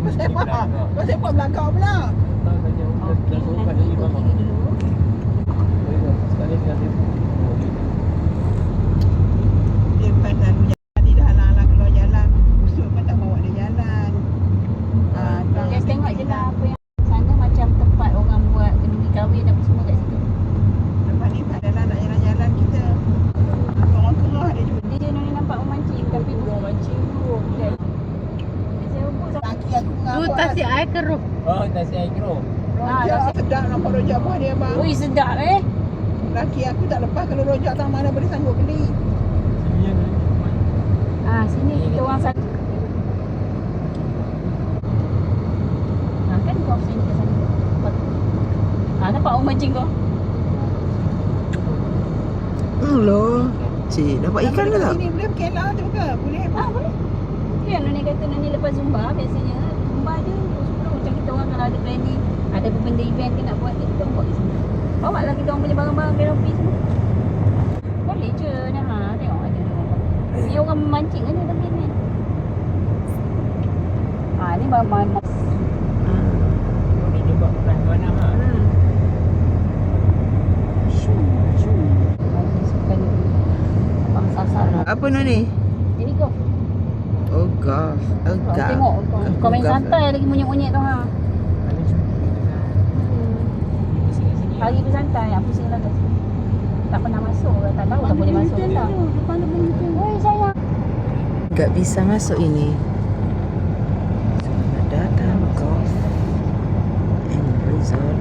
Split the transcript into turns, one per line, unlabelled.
Kau sepak belakang pula. Dia bukan selalu jalan, dia dah halang-halang keluar jalan. Usut pun tak bawa dia jalan.
Just tengok je lah apa yang sana macam tempat orang buat kenduri kahwin apa semua kat situ.
Lepas ni tak adalah nak jalan-jalan kita. Orang kerah dia juga.
Dia je ni nampak memancing tapi bukan mancing tu.
Laki aku
Tu
ngabuk.
tasik air keruh.
Oh, nasi air keruh.
Rojak sedap nampak rojak buah dia bang.
Ui sedap
Laki aku tak lepas kalau rojak tak mana boleh sanggup beli.
Sini kita orang sana. Kan kau sini ke sana. Nampak orang mancing kau.
Loh. Cik, dapat ikan ke tak?
Sini boleh kelah tu ke? Boleh apa?
Boleh. Kan Nani kata Nani lepas Zumba biasanya. Zumba je sebelum macam kita orang kalau ada planning, ada benda event ke nak buat ni, kita orang buat kat sini. Bawa lah kita orang punya barang-barang karaoke semua. Boleh je dah. Tengok ada orang. Ni orang memancing aja tapi ni. Ni barang-barang.
Ni jumpa pelan mana ha.
Apa ni?
Ini kau.
Oh, golf. Oh, golf.
Tengok kau main santai lagi monyet-monyet tu ha. Hari bersantai, aku pusing lah guys. Tak pernah masuk, tak tahu tak boleh masuk ke tak. Oi sayang.
Tak bisa masuk ini. Selamat datang golf and resort